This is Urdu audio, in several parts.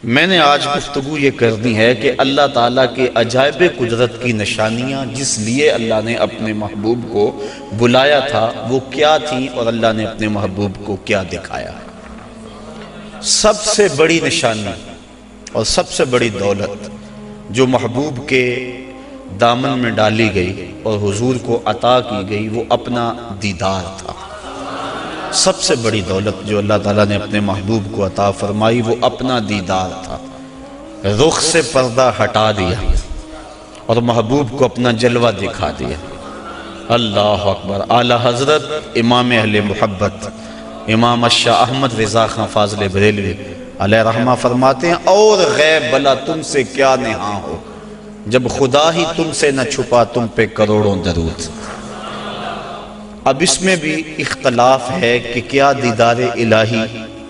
میں نے آج گفتگو یہ کرنی ہے کہ اللہ تعالیٰ کے عجائب قدرت کی نشانیاں جس لیے اللہ نے اپنے محبوب کو بلایا تھا وہ کیا تھیں اور اللہ نے اپنے محبوب کو کیا دکھایا۔ سب سے بڑی نشانی اور سب سے بڑی دولت جو محبوب کے دامن میں ڈالی گئی اور حضور کو عطا کی گئی وہ اپنا دیدار تھا۔ سب سے بڑی دولت جو اللہ تعالیٰ نے اپنے محبوب کو عطا فرمائی وہ اپنا دیدار تھا۔ رخ سے پردہ ہٹا دیا اور محبوب کو اپنا جلوہ دکھا دیا۔ اللہ اکبر۔ اعلی حضرت امام اہل محبت امام الشاہ احمد رضا خان فاضل بریلوی علیہ رحمہ فرماتے ہیں اور غیب بلا تم سے کیا نہاں ہو، جب خدا ہی تم سے نہ چھپا تم پہ کروڑوں درود۔ اب اس میں بھی اختلاف ہے کہ کیا دیدار الہی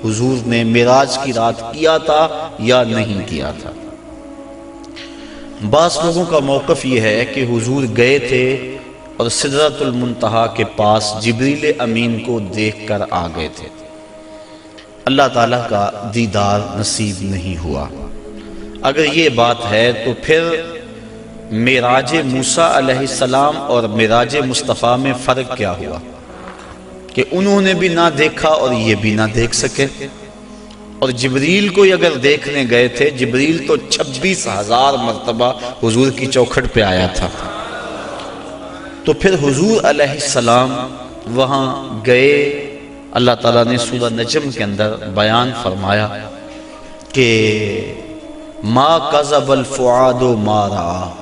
حضور نے معراج کی رات کیا تھا یا نہیں کیا تھا۔ بعض لوگوں کا موقف یہ ہے کہ حضور گئے تھے اور سدرۃ المنتہا کے پاس جبریل امین کو دیکھ کر آ گئے تھے، اللہ تعالیٰ کا دیدار نصیب نہیں ہوا۔ اگر یہ بات ہے تو پھر معراج موسیٰ علیہ السلام اور معراج مصطفیٰ میں فرق کیا ہوا کہ انہوں نے بھی نہ دیکھا اور یہ بھی نہ دیکھ سکے؟ اور جبریل کو اگر دیکھنے گئے تھے، جبریل تو 26,000 مرتبہ حضور کی چوکھٹ پہ آیا تھا، تو پھر حضور علیہ السلام وہاں گئے۔ اللہ تعالیٰ نے سورہ نجم کے اندر بیان فرمایا کہ ما کذب الفؤاد ما رأى،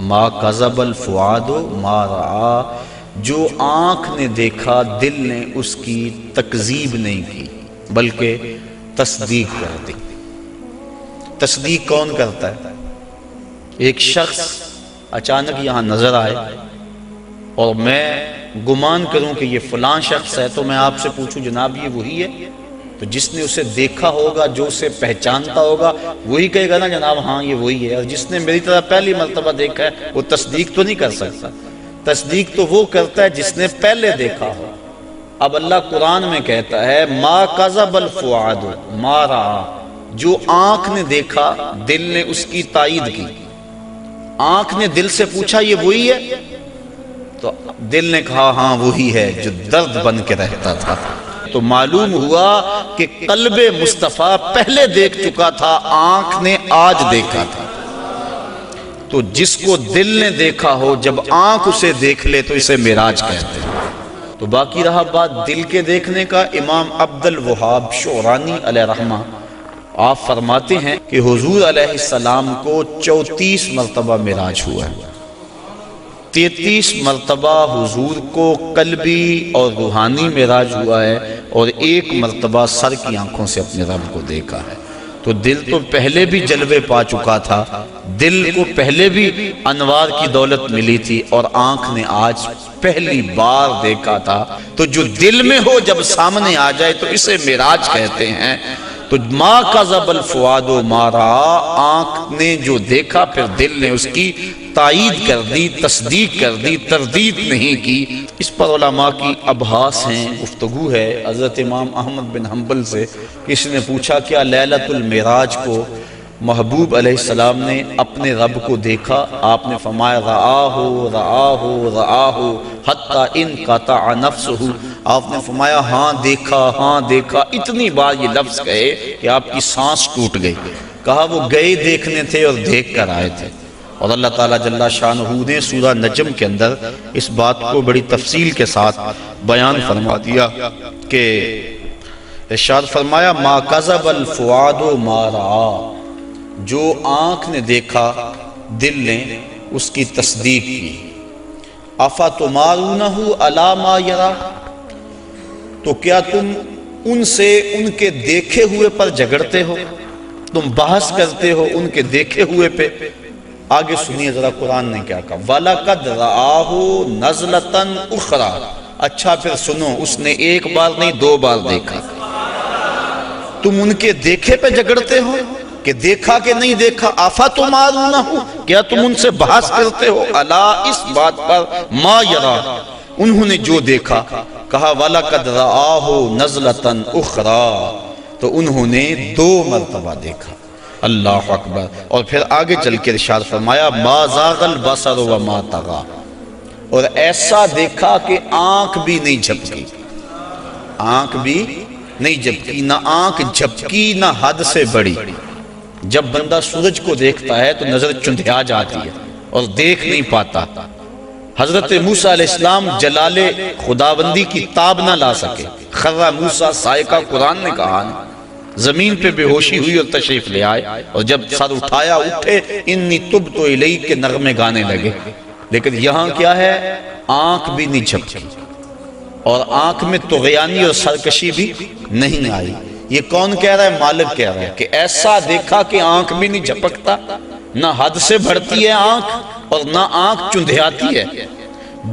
ما کذب الفؤاد ما رأى، جو آنکھ نے دیکھا دل نے اس کی تکذیب نہیں کی بلکہ تصدیق کر دی۔ تصدیق کون کرتا ہے؟ ایک شخص اچانک یہاں نظر آئے اور میں گمان کروں کہ یہ فلاں شخص ہے، تو میں آپ سے پوچھوں جناب یہ وہی ہے؟ تو جس نے اسے دیکھا ہوگا، جو اسے پہچانتا ہوگا، وہی کہے گا نا جناب ہاں یہ وہی ہے۔ اور جس نے میری طرح پہلی مرتبہ دیکھا ہے وہ تصدیق تو نہیں کر سکتا۔ تصدیق تو وہ کرتا ہے جس نے پہلے دیکھا ہو۔ اب اللہ قرآن میں کہتا ہے ما کذب الفؤاد ما رأى، جو آنکھ نے دیکھا دل نے اس کی تائید کی۔ آنکھ نے دل سے پوچھا یہ وہی ہے؟ تو دل نے کہا ہاں وہی ہے جو درد بن کے رہتا تھا۔ تو معلوم ہوا کہ قلب مصطفیٰ پہلے دیکھ چکا تھا، آنکھ نے آج دیکھا تھا۔ تو جس کو دل نے دیکھا ہو جب آنکھ اسے دیکھ لے تو اسے معراج کہتے ہیں۔ تو باقی رہا بات دل کے دیکھنے کا، امام عبد الوہاب شعرانی علیہ رحمہ آپ فرماتے ہیں کہ حضور علیہ السلام کو 34 مرتبہ معراج ہوا ہے۔ 33 مرتبہ حضور کو قلبی اور روحانی معراج ہوا ہے اور 1 مرتبہ سر کی آنکھوں سے اپنے رب کو دیکھا ہے۔ تو دل تو پہلے بھی جلوے پا چکا تھا، دل کو پہلے بھی انوار کی دولت ملی تھی، اور آنکھ نے آج پہلی بار دیکھا تھا۔ تو جو دل میں ہو جب سامنے آ جائے تو اسے معراج کہتے ہیں۔ تو ما کذب الفؤاد ما رأى، آنکھ نے جو دیکھا پھر دل نے اس کی تائید کر دی، تصدیق کر دی، تردید نہیں کی۔ اس پر علماء کی ابحاث ہیں، گفتگو ہے۔ حضرت امام احمد بن حنبل سے کسی نے پوچھا کیا لیلۃ المعراج کو محبوب علیہ السلام نے اپنے رب کو دیکھا؟ آپ نے فرمایا رآہ رآہ رآہ حتی انقطع نفسہ، آپ نے فرمایا ہاں دیکھا ہاں دیکھا، اتنی بار یہ لفظ کہے کہ آپ کی سانس ٹوٹ گئی۔ کہا وہ گئے دیکھنے تھے اور دیکھ کر آئے تھے۔ اور اللہ تعالیٰ جل شانہ نے سورہ نجم کے اندر اس بات کو بڑی تفصیل کے ساتھ بیان فرما دیا کہ ارشاد فرمایا ما کذب الفؤاد ما رأى، جو آنکھ نے دیکھا دل نے اس کی تصدیق کی۔ افتمارونہ علی ما یری، تو کیا تم ان سے ان کے دیکھے ہوئے پر جھگڑتے ہو، تم بحث کرتے ہو ان کے دیکھے ہوئے پہ؟ آگے سنیے ذرا قرآن نے کیا کہا، وَلَقَدْ رَآهُ نَزْلَةً أُخْرَى، اچھا پھر سنو، اس نے 1 بار نہیں 2 بار دیکھا۔ تم ان کے دیکھے پہ جھگڑتے ہو کہ دیکھا کہ نہیں دیکھا؟ افتمارونہ، کیا تم ان سے بحث کرتے ہو؟ الا، اس بات پر، ما یرا، انہوں نے جو دیکھا۔ کہا وَلَقَدْ رَآهُ نَزْلَةً أُخْرَى، تو انہوں نے 2 مرتبہ دیکھا۔ اللہ اکبر۔ اور پھر آگے چل کے ارشاد فرمایا ما زاغ البصر وما طغى، اور ایسا دیکھا کہ آنکھ بھی نہیں جھپکی، آنکھ بھی نہیں جھپکی، نہ آنکھ جھپکی نہ حد سے بڑی۔ جب بندہ سورج کو دیکھتا ہے تو نظر چندھیا جاتی ہے اور دیکھ نہیں پاتا۔ حضرت موسیٰ علیہ السلام جلال خداوندی کی تاب نہ لا سکے، خرّ موسیٰ صاعقہ، قرآن نے کہا نا، زمین پہ بے ہوشی ہوئی اور تشریف لے آئے، اور جب سر اٹھایا اٹھے انی تبت الیک کے نغمے گانے لگے۔ لیکن یہاں کیا ہے؟ آنکھ بھی نہیں جھپکی، اور آنکھ میں طغیانی اور سرکشی بھی نہیں آئی۔ یہ کون کہہ رہا ہے؟ مالک کہہ رہا ہے کہ ایسا دیکھا کہ آنکھ بھی نہیں جھپکتا، نہ حد سے بڑھتی ہے آنکھ اور نہ آنکھ چندھیاتی ہے۔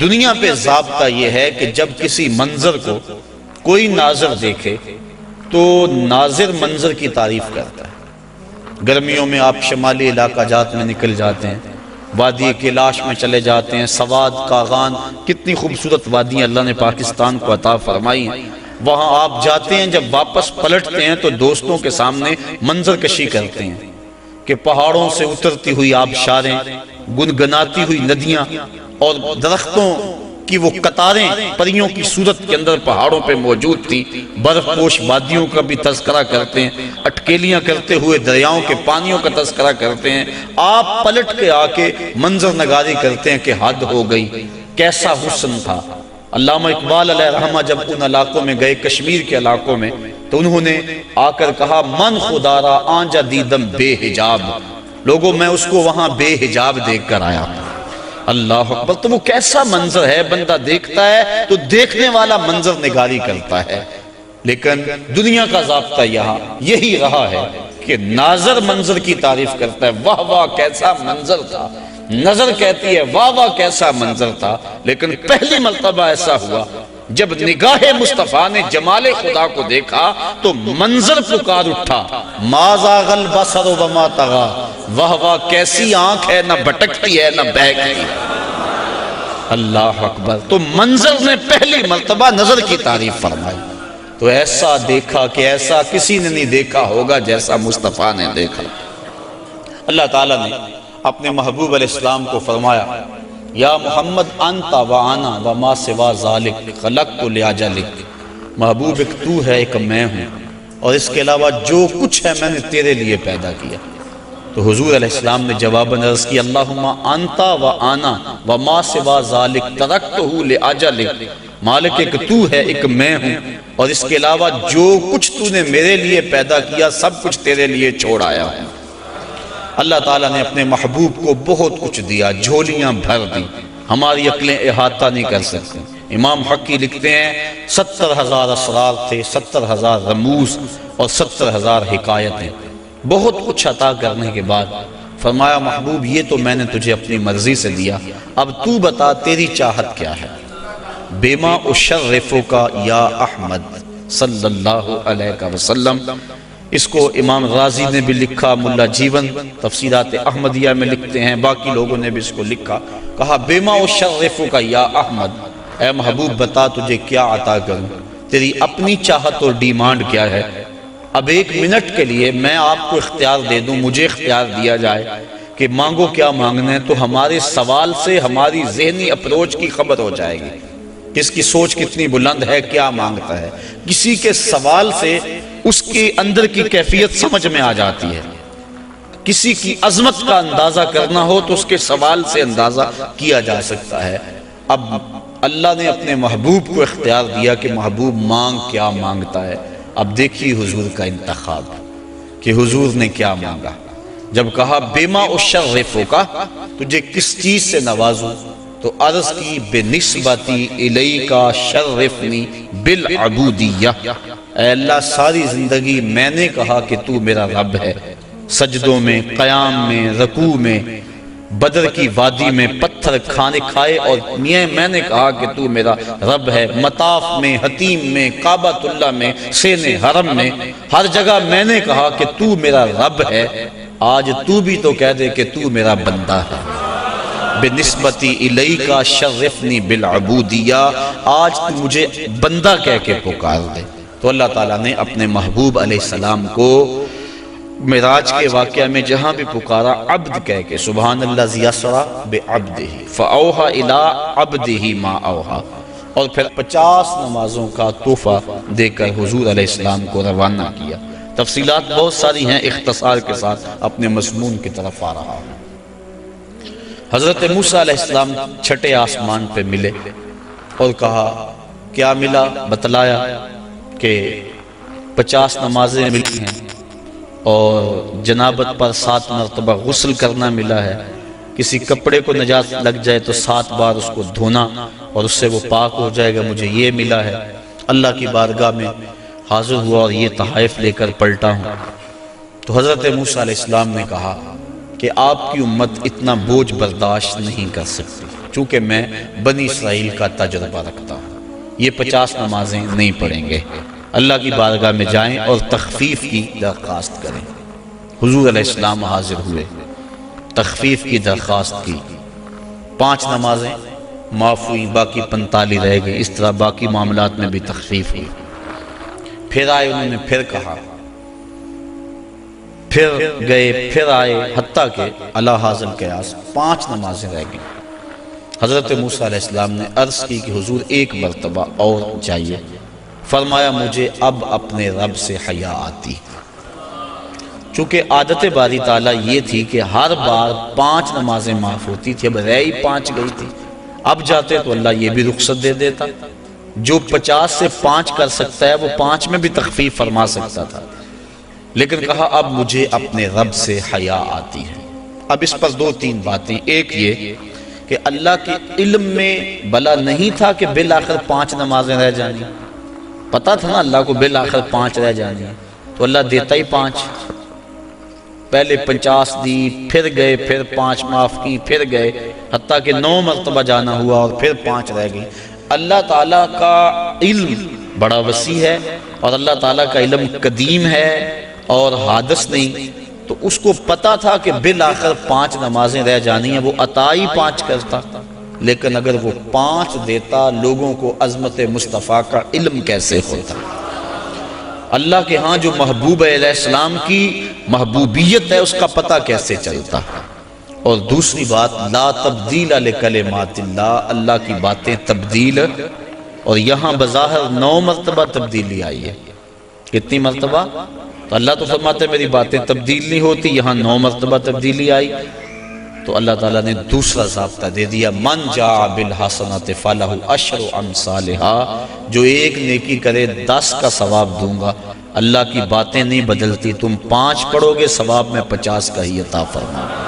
دنیا پہ ضابطہ یہ ہے کہ جب کسی منظر کو کوئی ناظر دیکھے تو ناظر منظر کی تعریف کرتا ہے۔ گرمیوں میں آپ شمالی علاقہ جات میں نکل جاتے ہیں، وادی کیلاش میں چلے جاتے ہیں، سواد، کاغان، کتنی خوبصورت وادیاں اللہ نے پاکستان کو عطا فرمائی ہیں۔ وہاں آپ جاتے ہیں، جب واپس پلٹتے ہیں تو دوستوں کے سامنے منظر کشی کرتے ہیں کہ پہاڑوں سے اترتی ہوئی آبشاریں، گنگناتی ہوئی ندیاں، اور درختوں کی وہ قطاریں پریوں کی صورت کے اندر پہاڑوں پہ موجود تھی۔ برف پوش وادیوں کا بھی تذکرہ کرتے ہیں، اٹکیلیاں کرتے ہوئے دریاؤں کے پانیوں کا تذکرہ کرتے ہیں۔ آپ پلٹ کے آ کے منظر نگاری کرتے ہیں کہ حد ہو گئی، کیسا حسن تھا۔ علامہ اقبال علیہ رحمہ جب ان علاقوں میں گئے، کشمیر کے علاقوں میں، تو انہوں نے آ کر کہا من خدا را آنجا دیدم بے حجاب، لوگوں میں اس کو وہاں بے حجاب دیکھ کر آیا۔ اللہ اکبر۔ تو وہ کیسا منظر ہے، بندہ دیکھتا ہے تو دیکھنے والا منظر نگاری کرتا ہے۔ لیکن دنیا کا ضابطہ یہاں یہی رہا ہے کہ ناظر منظر کی تعریف کرتا ہے، واہ واہ کیسا منظر تھا، نظر کہتی ہے واہ واہ کیسا منظر تھا۔ لیکن پہلی مرتبہ ایسا ہوا جب نگاہ مصطفیٰ نے جمال خدا کو دیکھا تو منظر پکار اٹھا، ما زاغ البصر وما طغى، واہ واہ کیسی آنکھ ہے، نہ بھٹکتی ہے نہ بہکتی ہے۔ اللہ اکبر۔ تو منظر نے پہلی مرتبہ نظر کی تعریف فرمائی۔ تو ایسا دیکھا کہ ایسا کسی نے نہیں دیکھا ہوگا جیسا مصطفیٰ نے دیکھا۔ اللہ تعالیٰ نے اپنے محبوب علیہ السلام کو فرمایا یا محمد انت و انا و ما سوا ذالک خلقت لاجلک، محبوب ایک تو ہے ایک میں ہوں، اور اس کے علاوہ جو کچھ ہے میں نے تیرے لیے پیدا کیا۔ تو حضور علیہ السلام نے جواباً عرض کی اللہم انت و انا و ما سوا ذالک ترکتہ لاجلک، مالک ایک تو ہے ایک میں ہوں، اور اس کے علاوہ جو کچھ تو نے میرے لیے پیدا کیا سب کچھ تیرے لیے چھوڑ آیا ہوں۔ اللہ تعالیٰ نے اپنے محبوب کو بہت کچھ دیا، جھولیاں بھر دی، ہماری عقلیں احاطہ نہیں کر سکتی۔ امام حقی لکھتے ہیں 70,000 اسرار تھے، 70,000 رموز اور 70,000 حکایتیں، بہت کچھ عطا کرنے کے بعد فرمایا محبوب یہ تو میں نے تجھے اپنی مرضی سے دیا، اب تو بتا تیری چاہت کیا ہے۔ بما اشرفک یا احمد صلی اللہ علیہ وسلم، اس کو امام غازی نے بھی لکھا، ملا جیون تفسیرات احمدیہ میں لکھتے ہیں، باقی لوگوں نے بھی اس کو لکھا، کہا بما اشرفک یا احمد، اے محبوب بتا تجھے کیا عطا کروں، تیری اپنی چاہت اور ڈیمانڈ کیا ہے۔ اب 1 منٹ کے لیے میں آپ کو اختیار دے دوں، مجھے اختیار دیا جائے کہ مانگو کیا مانگنا ہے، تو ہمارے سوال سے ہماری ذہنی اپروچ کی خبر ہو جائے گی، کس کی سوچ کتنی بلند ہے، کیا مانگتا ہے۔ کسی کے سوال سے اس کے اندر کی کیفیت سمجھ میں آ جاتی ہے، کسی کی عظمت کا اندازہ کرنا ہو تو اس کے سوال سے اندازہ کیا جا سکتا ہے۔ اب اللہ نے اپنے محبوب کو اختیار دیا کہ محبوب مانگ کیا مانگتا ہے۔ اب دیکھیے حضور کا انتخاب کہ حضور نے کیا مانگا۔ جب کہا بما اشرفک، تجھے کس چیز سے نوازوں، تو عرض کی بنسبتی الیک شرفنی بالعبودیہ، اے اللہ ساری زندگی میں نے کہا کہ تو میرا رب ہے، سجدوں میں، قیام میں، رکوع میں، بدر کی وادی میں پتھر کھانے کھائے، اور میں نے کہا کہ تو میرا رب ہے، مطاف میں، حتیم میں، کعبۃ اللہ میں، سین حرم میں، ہر جگہ میں نے کہا کہ تو میرا رب ہے۔ آج تو بھی تو کہہ دے کہ تو میرا بندہ ہے۔ بنسبتی الیک شرفنی بالعبودیہ، آج تو مجھے بندہ کہہ کے پکار دے۔ تو اللہ تعالیٰ نے اپنے محبوب علیہ السلام کو معراج کے واقعہ میں جہاں بھی پکارا عبد کہہ کے، سبحان اللہ یسری بعبدہ فاوحی الی عبدہ ما اوحی، اور پھر 50 نمازوں کا تحفہ دے کر حضور علیہ السلام کو روانہ کیا۔ تفصیلات بہت ساری ہیں، اختصار کے ساتھ اپنے مضمون کی طرف آ رہا ہوں۔ حضرت موسیٰ علیہ السلام چھٹے آسمان پہ ملے اور کہا کیا ملا؟ بتلایا کہ 50 نمازیں ملی ہیں اور جنابت پر 7 مرتبہ غسل کرنا ملا ہے، کسی کپڑے کو نجاست لگ جائے تو 7 بار اس کو دھونا اور اس سے وہ پاک ہو جائے گا، مجھے یہ ملا ہے۔ اللہ کی بارگاہ میں حاضر ہوا اور یہ تحائف لے کر پلٹا ہوں۔ تو حضرت موسیٰ علیہ السلام نے کہا کہ آپ کی امت اتنا بوجھ برداشت نہیں کر سکتی، چونکہ میں بنی اسرائیل کا تجربہ رکھتا ہوں، یہ 50 نمازیں نہیں پڑھیں گے۔ اللہ کی بارگاہ میں جائیں اور تخفیف کی درخواست کریں۔ حضور علیہ السلام حاضر ہوئے، تخفیف کی درخواست کی، 5 نمازیں معاف ہوئی، باقی 45 رہ گئی۔ اس طرح باقی معاملات میں بھی تخفیف ہوئی۔ پھر آئے، انہوں نے پھر کہا، پھر گئے، پھر آئے، حتیٰ کہ علی حاضر قیاس 5 نمازیں رہ گئیں۔ حضرت موسیٰ علیہ السلام نے عرض کی کہ حضور ایک مرتبہ اور جائیے۔ فرمایا مجھے اب اپنے رب سے حیا آتی، چونکہ عادت باری تعالیٰ یہ تھی کہ ہر بار 5 نمازیں معاف ہوتی تھی، اب رہ ہی 5 گئی تھی۔ اب جاتے تو اللہ یہ بھی رخصت دے دیتا، جو 50 سے 5 کر سکتا ہے وہ 5 میں بھی تخفیف فرما سکتا تھا، لیکن کہا اب مجھے اپنے رب سے حیا آتی ہے۔ اب اس پر 2-3 باتیں۔ ایک یہ کہ اللہ کے علم میں بلا نہیں تھا کہ بالآخر 5 نمازیں رہ جانی، پتا تھا نا اللہ کو بالآخر 5 رہ جانی، تو اللہ دیتا ہی 5۔ پہلے 50 دی، پھر گئے، پھر 5 معاف کی، پھر گئے، حتیٰ کہ 9 مرتبہ جانا ہوا اور پھر 5 رہ گئی۔ اللہ تعالیٰ کا علم بڑا وسیع ہے اور اللہ تعالیٰ کا علم قدیم ہے اور حادث نہیں، تو اس کو پتا تھا کہ بالآخر 5 نمازیں رہ جانی ہیں، وہ عطا ہی 5 کرتا۔ لیکن اگر وہ 5 دیتا، لوگوں کو عظمت مصطفیٰ کا علم کیسے ہوتا؟ اللہ کے ہاں جو محبوب علیہ السلام کی محبوبیت ہے اس کا پتہ کیسے چلتا؟ اور دوسری بات، لا تبدیل لکلمات اللہ، اللہ کی باتیں تبدیل، اور یہاں بظاہر 9 مرتبہ تبدیلی آئی ہے۔ کتنی مرتبہ؟ تو اللہ تو فرماتے میری باتیں تبدیل نہیں ہوتی، یہاں 9 مرتبہ تبدیلی آئی۔ تو اللہ تعالیٰ نے دوسرا ضابطہ دے دیا، من جاء بالحسنۃ فلہ عشر امثالھا، جو ایک نیکی کرے 10 کا ثواب دوں گا۔ اللہ کی باتیں نہیں بدلتی، تم 5 پڑھو گے ثواب میں 50 کا ہی عطا فرماؤں گا۔